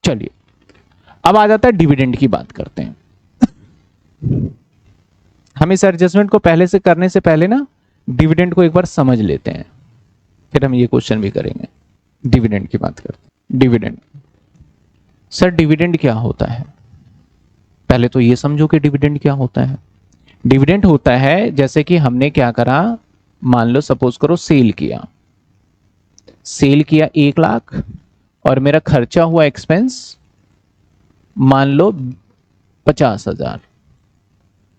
चलिए अब आ जाता है डिविडेंड की बात करते हैं। हम इस एडजस्टमेंट को पहले से करने से पहले ना डिविडेंड को एक बार समझ लेते हैं, फिर हम ये क्वेश्चन भी करेंगे। डिविडेंड की बात करते हैं। डिविडेंड, सर डिविडेंड क्या होता है? पहले तो ये समझो कि डिविडेंड क्या होता है। डिविडेंड होता है जैसे कि हमने क्या करा, मान लो सपोज करो सेल किया 1 लाख और मेरा खर्चा हुआ एक्सपेंस मान लो 50,000,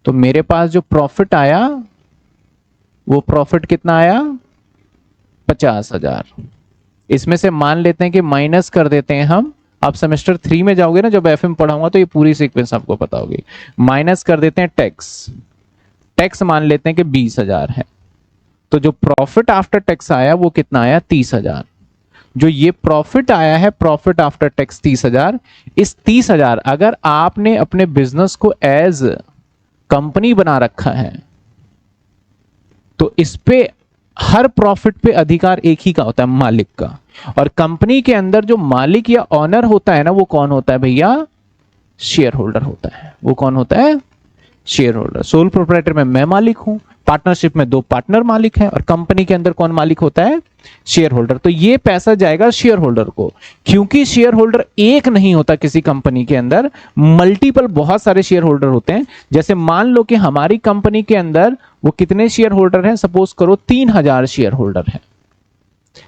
तो मेरे पास जो प्रॉफिट आया वो प्रॉफिट कितना आया 50,000। इसमें से मान लेते हैं कि माइनस कर देते हैं हम, आप सेमेस्टर 3 में जाओगे ना जब एफएम पढ़ाऊंगा तो ये पूरी सीक्वेंस आपको पता होगी। माइनस कर देते हैं टैक्स मान लेते हैं कि 20,000 है, तो जो प्रॉफिट आफ्टर टैक्स आया वो कितना आया 30,000। जो ये प्रॉफिट आया है प्रॉफिट आफ्टर टैक्स 30,000, इस 30,000 अगर आपने अपने बिजनेस को एज कंपनी बना रखा है तो इस पे हर प्रॉफिट पे अधिकार एक ही का होता है, मालिक का। और कंपनी के अंदर जो मालिक या ऑनर होता है ना वो कौन होता है भैया, शेयर होल्डर होता है। वो कौन होता है, शेयर होल्डर। सोल प्रोप्राइटर में मैं मालिक हूं, पार्टनरशिप में 2 पार्टनर मालिक हैं, और कंपनी के अंदर कौन मालिक होता है, शेयर होल्डर। तो ये पैसा जाएगा शेयर होल्डर को, क्योंकि शेयर होल्डर एक नहीं होता किसी कंपनी के अंदर, मल्टीपल बहुत सारे शेयर होल्डर होते हैं। जैसे मान लो कि हमारी कंपनी के अंदर वो कितने शेयर होल्डर हैं, सपोज करो 3,000 शेयर होल्डर हैं।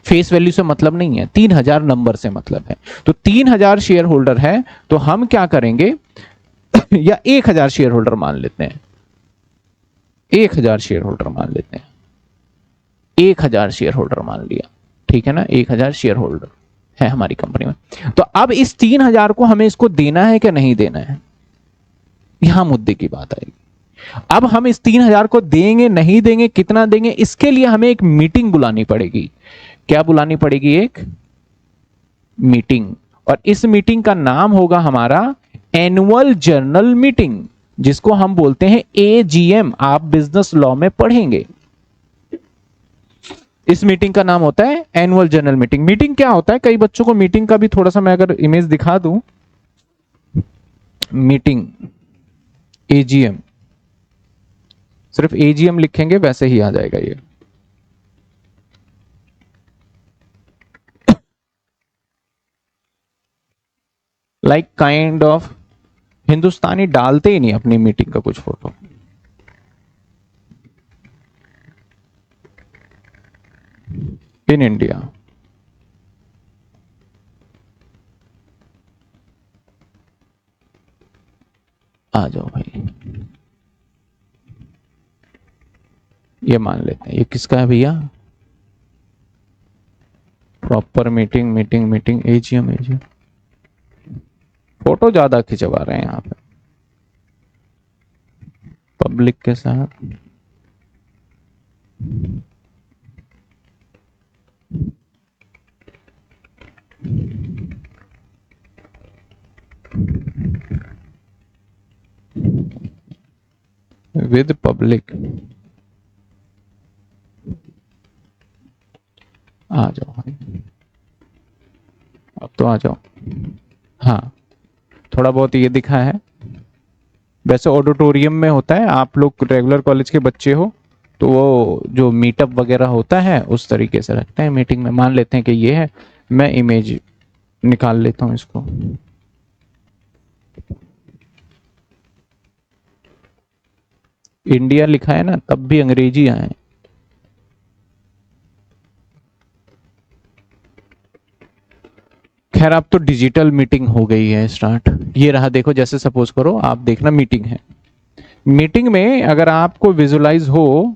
फेस वैल्यू से मतलब नहीं है, 3,000 नंबर से मतलब है। तो 3,000 शेयर होल्डर है, तो हम क्या करेंगे या 1,000 शेयर होल्डर मान लेते हैं, 1,000 शेयर होल्डर मान लेते हैं, 1,000 शेयर होल्डर मान लिया, ठीक है ना। 1,000 शेयर होल्डर है हमारी कंपनी में। तो अब इस 3,000 को हमें इसको देना है क्या नहीं देना है, यहां मुद्दे की बात आएगी। अब हम इस 3,000 को देंगे नहीं देंगे, कितना देंगे, इसके लिए हमें एक मीटिंग बुलानी पड़ेगी। क्या बुलानी पड़ेगी, एक मीटिंग। और इस मीटिंग का नाम होगा हमारा एनुअल जनरल मीटिंग, जिसको हम बोलते हैं एजीएम। आप बिजनेस लॉ में पढ़ेंगे, इस मीटिंग का नाम होता है एनुअल जनरल मीटिंग। मीटिंग क्या होता है, कई बच्चों को मीटिंग का भी थोड़ा सा मैं अगर इमेज दिखा दूं, मीटिंग एजीएम, सिर्फ एजीएम लिखेंगे वैसे ही आ जाएगा ये। लाइक काइंड ऑफ, हिंदुस्तानी डालते ही नहीं अपनी मीटिंग का कुछ फोटो। इन इंडिया आ जाओ भाई, ये मान लेते हैं। ये किसका है भैया, proper meeting meeting meeting AGM AGM. Photo ज्यादा खिंचवा रहे हैं यहाँ पे पब्लिक के साथ। विद पब्लिक, आ जाओ भाई, अब तो आ जाओ। हाँ थोड़ा बहुत ये दिखा है, वैसे ऑडिटोरियम में होता है। आप लोग रेगुलर कॉलेज के बच्चे हो तो वो जो मीटअप वगैरह होता है उस तरीके से रखते हैं मीटिंग में। मान लेते हैं कि ये है, मैं इमेज निकाल लेता हूं इसको। इंडिया लिखा है ना, तब भी अंग्रेजी आए। खैर अब तो डिजिटल मीटिंग हो गई है स्टार्ट। ये रहा, देखो जैसे सपोज करो आप देखना मीटिंग है। मीटिंग में अगर आपको विजुलाइज हो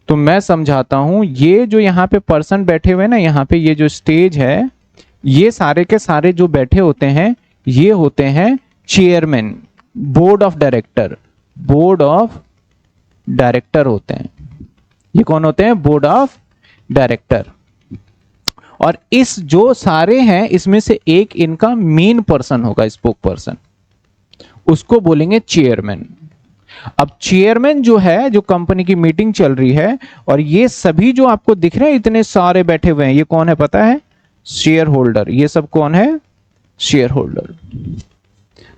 तो मैं समझाता हूं। ये जो यहाँ पे पर्सन बैठे हुए ना, यहाँ पे ये जो स्टेज है, ये सारे के सारे जो बैठे होते हैं ये होते हैं chairman, board of director. Board of director होते हैं ये। कौन होते हैं, बोर्ड ऑफ डायरेक्टर। और इस जो सारे हैं इसमें से एक इनका मेन पर्सन होगा, स्पोक पर्सन, उसको बोलेंगे चेयरमैन। अब चेयरमैन जो है, जो कंपनी की मीटिंग चल रही है और ये सभी जो आपको दिख रहे हैं इतने सारे बैठे हुए हैं, ये कौन है पता है, शेयर होल्डर। ये सब कौन है, शेयर होल्डर।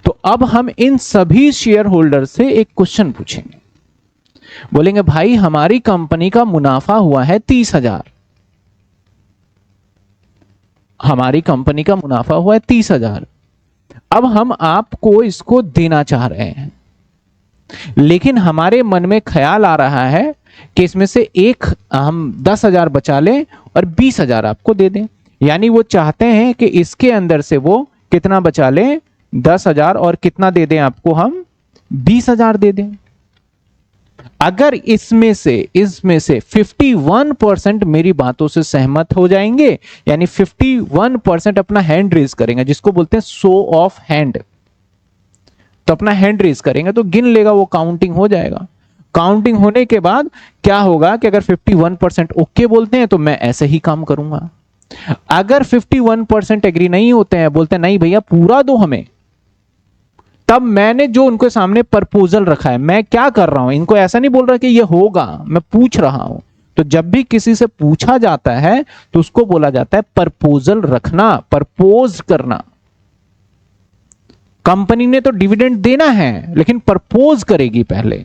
तो अब हम इन सभी शेयर होल्डर से एक क्वेश्चन पूछेंगे। बोलेंगे भाई हमारी कंपनी का मुनाफा हुआ है 30,000, हमारी कंपनी का मुनाफा हुआ है 30,000। अब हम आपको इसको देना चाह रहे हैं, लेकिन हमारे मन में ख्याल आ रहा है कि इसमें से एक हम 10,000 बचा लें और 20,000 आपको दे दें। यानी वो चाहते हैं कि इसके अंदर से वो कितना बचा लें, 10,000, और कितना दे दें आपको, हम 20,000 दे दें। अगर इसमें से 51% मेरी बातों से सहमत हो जाएंगे, यानी 51% अपना हैंड रेज करेंगे, जिसको बोलते हैं शो ऑफ हैंड, तो अपना हैंड रेज करेंगे तो गिन लेगा, वो काउंटिंग हो जाएगा। काउंटिंग होने के बाद क्या होगा कि अगर 51% ओके बोलते हैं तो मैं ऐसे ही काम करूंगा। अगर 51% एग्री नहीं होते हैं, बोलते हैं नहीं भैया पूरा दो हमें, तब मैंने जो उनके सामने प्रपोजल रखा है, मैं क्या कर रहा हूं, इनको ऐसा नहीं बोल रहा कि ये होगा, मैं पूछ रहा हूं। तो जब भी किसी से पूछा जाता है तो उसको बोला जाता है प्रपोजल रखना, प्रपोज करना। कंपनी ने तो डिविडेंड देना है, लेकिन प्रपोज करेगी पहले,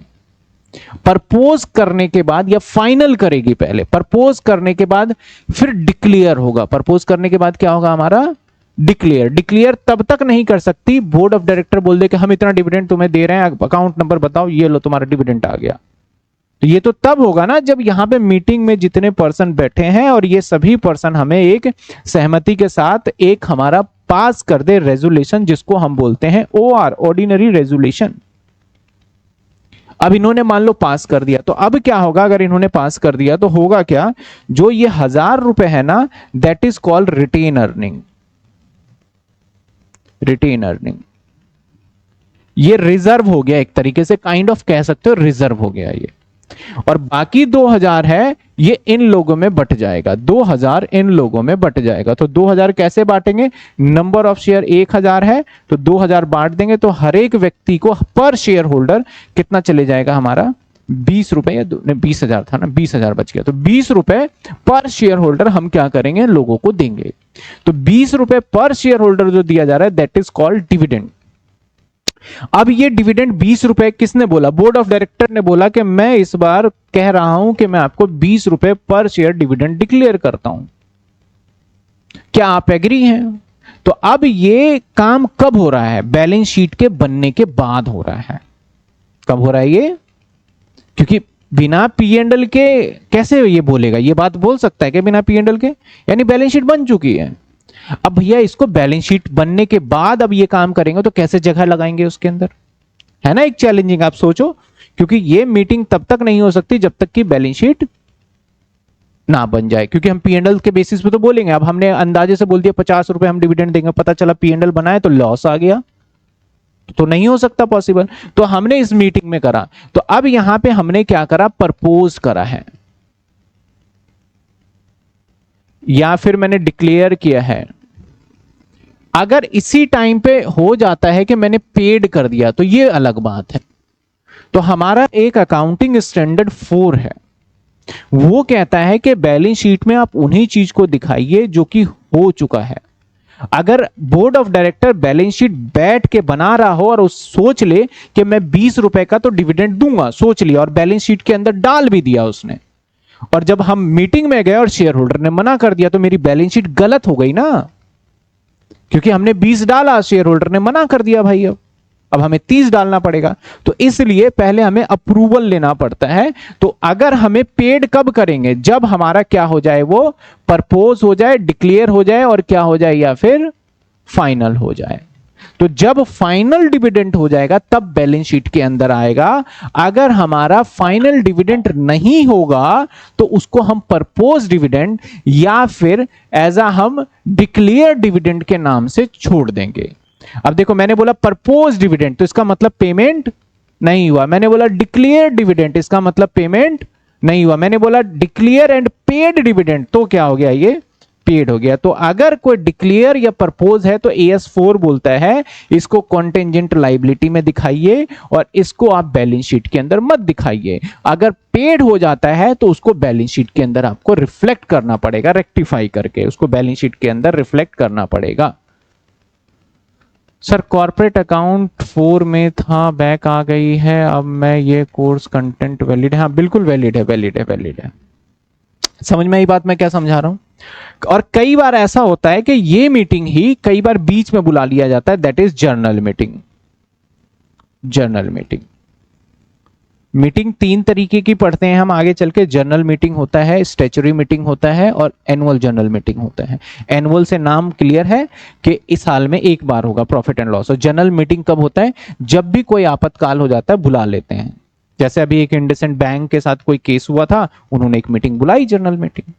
प्रपोज करने के बाद, या फाइनल करेगी पहले, प्रपोज करने के बाद फिर डिक्लेयर होगा। प्रपोज करने के बाद क्या होगा हमारा, डिक्लेयर। डिक्लेयर तब तक नहीं कर सकती, बोर्ड ऑफ डायरेक्टर बोल दे कि हम इतना डिविडेंड तुम्हें दे रहे हैं, अकाउंट नंबर बताओ, ये लो तुम्हारा डिविडेंड आ गया। तो ये तो तब होगा ना जब यहां पे मीटिंग में जितने पर्सन बैठे हैं और ये सभी पर्सन हमें एक सहमति के साथ एक हमारा पास कर दे रेजोल्यूशन, जिसको हम बोलते हैं OR, ऑर्डिनरी रेजोल्यूशन। अब इन्होंने मान लो पास कर दिया, तो अब क्या होगा, अगर इन्होंने पास कर दिया तो होगा क्या, जो ये 1,000 रुपए है ना, that is called retained earning. Retained earning ये रिजर्व हो गया, एक तरीके से काइंड ऑफ कह सकते हो रिजर्व हो गया ये। और बाकी 2,000 है, ये इन लोगों में बट जाएगा, 2,000 इन लोगों में बट जाएगा। तो 2,000 कैसे बांटेंगे, नंबर ऑफ शेयर 1,000 है, तो 2,000 बांट देंगे, तो हर एक व्यक्ति को पर शेयर होल्डर कितना चले जाएगा हमारा, 20 रुपए, या 20,000 था ना, 20,000 बच गया। तो 20 रुपए पर शेयर होल्डर हम क्या करेंगे, लोगों को देंगे। तो 20 रुपए पर शेयर होल्डर जो दिया जा रहा है, दैट इज कॉल्ड डिविडेंड। अब ये डिविडेंड 20 रुपए किसने बोला, बोर्ड ऑफ डायरेक्टर ने बोला कि मैं इस बार कह रहा हूं कि मैं आपको 20 रुपए पर शेयर डिविडेंड डिक्लेयर करता हूं, क्या आप एग्री हैं। तो अब ये काम कब हो रहा है, बैलेंस शीट के बनने के बाद हो रहा है। कब हो रहा है ये, क्योंकि बिना P&L के कैसे ये बोलेगा, ये बात बोल सकता है कि बिना P&L के, यानी बैलेंस शीट बन चुकी है। अब भैया इसको बैलेंस शीट बनने के बाद अब ये काम करेंगे तो कैसे जगह लगाएंगे उसके अंदर, है ना एक चैलेंजिंग, आप सोचो। क्योंकि ये मीटिंग तब तक नहीं हो सकती जब तक कि बैलेंस शीट ना बन जाए, क्योंकि हम P&L के बेसिस पे तो बोलेंगे। अब हमने अंदाजे से बोल दिया 50 रुपए हम डिविडेंड देंगे, पता चला P&L बनाए तो लॉस आ गया, तो नहीं हो सकता पॉसिबल। तो हमने इस मीटिंग में करा, तो अब यहां पे हमने क्या करा, प्रपोज करा है, या फिर मैंने डिक्लेयर किया है। अगर इसी टाइम पे हो जाता है कि मैंने पेड कर दिया तो ये अलग बात है। तो हमारा एक अकाउंटिंग स्टैंडर्ड 4 है, वो कहता है कि बैलेंस शीट में आप उन्हीं चीज को दिखाइए जो कि हो चुका है। अगर board of director balance sheet बैठ के बना रहा हो और उस सोच ले कि मैं 20 रुपए का तो डिविडेंड दूंगा, सोच लिया और बैलेंस शीट के अंदर डाल भी दिया उसने, और जब हम मीटिंग में गए और शेयर होल्डर ने मना कर दिया, तो मेरी बैलेंस शीट गलत हो गई ना, क्योंकि हमने 20 डाला, शेयर होल्डर ने मना कर दिया भाई, अब हमें 30 डालना पड़ेगा। तो इसलिए पहले हमें अप्रूवल लेना पड़ता है। तो अगर हमें पेड कब करेंगे, जब हमारा क्या हो जाए, वो प्रपोज हो जाए, डिक्लेयर हो जाए, और क्या हो जाए, या फिर फाइनल हो जाए। तो जब फाइनल डिविडेंड हो जाएगा तब बैलेंस शीट के अंदर आएगा। अगर हमारा फाइनल डिविडेंड नहीं होगा तो उसको हम प्रपोज डिविडेंड या फिर एज अ हम डिक्लेयर डिविडेंड के नाम से छोड़ देंगे। अब देखो, मैंने बोला प्रपोज डिविडेंड तो इसका मतलब पेमेंट नहीं हुआ, मैंने बोला डिक्लेयर डिविडेंड इसका मतलब पेमेंट नहीं हुआ, मैंने बोला डिक्लेयर एंड पेड डिविडेंड तो क्या हो गया, ये पेड हो गया। तो अगर कोई डिक्लेयर या प्रपोज है तो AS4 बोलता है इसको कॉन्टेंजेंट लायबिलिटी में दिखाइए और इसको आप बैलेंस शीट के अंदर मत दिखाइए। अगर पेड हो जाता है तो उसको बैलेंस शीट के अंदर आपको रिफ्लेक्ट करना पड़ेगा, रेक्टिफाई करके उसको बैलेंस शीट के अंदर रिफ्लेक्ट करना पड़ेगा। सर कॉर्पोरेट अकाउंट 4 में था, बैक आ गई है, अब मैं ये कोर्स कंटेंट वैलिड है? हाँ बिल्कुल वैलिड है, वैलिड है, वैलिड है। समझ में आई बात मैं क्या समझा रहा हूं? और कई बार ऐसा होता है कि ये मीटिंग ही कई बार बीच में बुला लिया जाता है, that is journal meeting. Journal meeting, meeting 3 तरीके की पढ़ते हैं हम आगे चल के। जर्नल मीटिंग होता है, स्टैच्यूटरी मीटिंग होता है, और एनुअल जर्नल मीटिंग होता है। एनुअल से नाम क्लियर है कि इस साल में एक बार होगा प्रॉफिट एंड लॉस। और जर्नल मीटिंग कब होता है? जब भी कोई आपातकाल हो जाता है बुला लेते हैं। जैसे अभी एक इंडसइंड बैंक के साथ कोई केस हुआ था, उन्होंने एक मीटिंग बुलाई, जर्नल मीटिंग।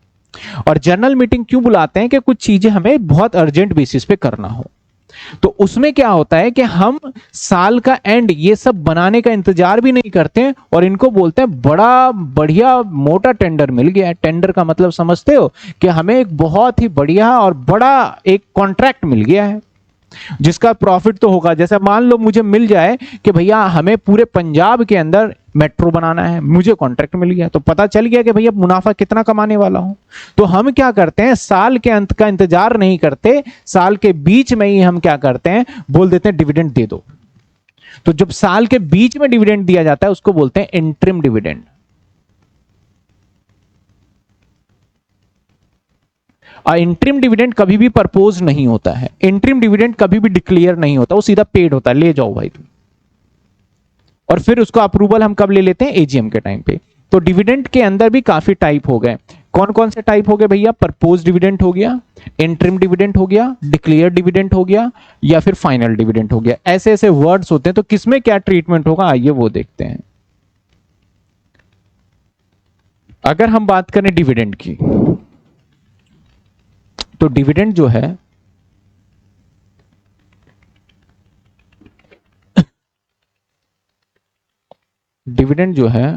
और जर्नल मीटिंग क्यों बुलाते हैं? कि कुछ चीजें हमें बहुत अर्जेंट बेसिस पे करना हो। तो उसमें क्या होता है कि हम साल का एंड ये सब बनाने का इंतजार भी नहीं करते हैं, और इनको बोलते हैं बड़ा बढ़िया मोटा टेंडर मिल गया है। टेंडर का मतलब समझते हो? कि हमें एक बहुत ही बढ़िया और बड़ा एक कॉन्ट्रैक्ट मिल गया है जिसका प्रॉफिट तो होगा। जैसे मान लो मुझे मिल जाए कि भैया हमें पूरे पंजाब के अंदर मेट्रो बनाना है, मुझे कॉन्ट्रैक्ट मिल गया, तो पता चल गया कि भैया मुनाफा कितना कमाने वाला हूं। तो हम क्या करते हैं, साल के अंत का इंतजार नहीं करते, साल के बीच में ही हम क्या करते हैं, बोल देते हैं डिविडेंड दे दो। तो जब साल के बीच में डिविडेंड दिया जाता है उसको बोलते हैं इंटरिम डिविडेंड। और इंटरिम डिविडेंड कभी भी प्रपोज नहीं होता है, इंटरिम डिविडेंड कभी भी डिक्लेयर नहीं होता, वो सीधा पेड होता है, ले जाओ भाई तुम। और फिर उसको अप्रूवल हम कब ले लेते हैं? एजीएम के टाइम पे। तो डिविडेंड के अंदर भी काफी टाइप हो गए। कौन कौन से टाइप हो गए भैया? प्रपोज डिविडेंड हो गया, इंटरिम डिविडेंड हो गया, डिक्लेयर डिविडेंड हो गया, या फिर फाइनल डिविडेंड हो गया। ऐसे ऐसे वर्ड्स होते हैं। तो किसमें क्या ट्रीटमेंट होगा आइए वो देखते हैं। अगर हम बात करें डिविडेंड की, तो डिविडेंड जो है, डिविडेंड जो है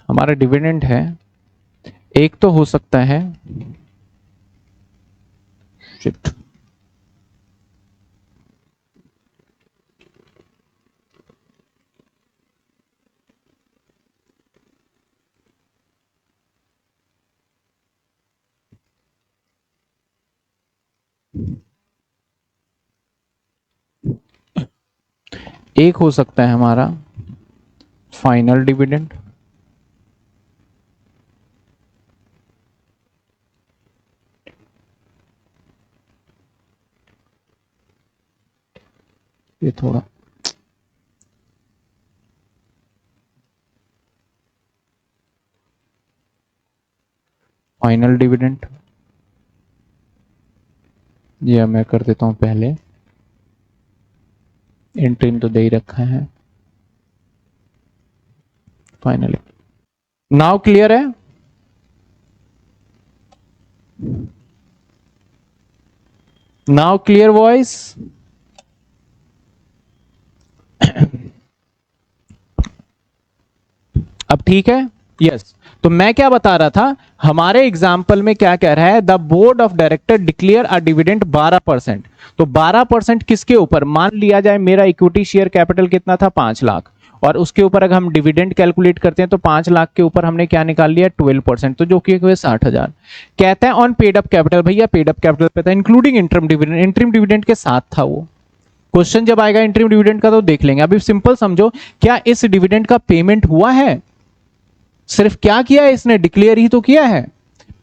हमारा डिविडेंड है, एक तो हो सकता है शिट, एक हो सकता है हमारा फाइनल डिविडेंड, ये थोड़ा फाइनल डिविडेंड, ये मैं कर देता हूं पहले, इंटरिम तो दे ही रखा है, फाइनली। नाउ क्लियर है? Now clear voice? अब ठीक है? यस। तो मैं क्या बता रहा था, हमारे एग्जाम्पल में क्या कह रहा है, the board of director declare a dividend 12%। तो 12% किसके ऊपर? मान लिया जाए मेरा इक्विटी शेयर कैपिटल कितना था? 5 लाख, और उसके ऊपर अगर हम डिविडेंड कैलकुलेट करते हैं तो 5 लाख के ऊपर हमने क्या निकाल लिया? 12%, तो जो कि हुए 60,000। कहता है ऑन पेड अप कैपिटल, भैया पेड अप कैपिटल पे था including interim dividend, interim dividend के साथ था वो। क्वेश्चन जब आएगा इंटरिम डिविडेंड का तो देख लेंगे। अभी सिंपल समझो, क्या इस डिविडेंड का पेमेंट हुआ है? सिर्फ क्या किया है इसने? डिक्लेयर ही तो किया है,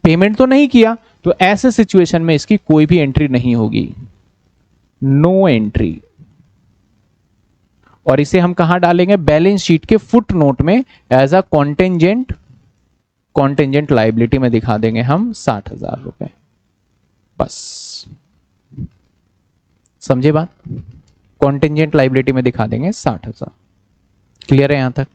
पेमेंट तो नहीं किया। तो ऐसे सिचुएशन में इसकी कोई भी एंट्री नहीं होगी, नो एंट्री। और इसे हम कहां डालेंगे? बैलेंस शीट के फुट नोट में as a contingent, contingent liability में दिखा देंगे हम 60,000 रुपए। बस समझे बात? कॉन्टेंजेंट लाइबिलिटी में दिखा देंगे 60,000। क्लियर है यहां तक?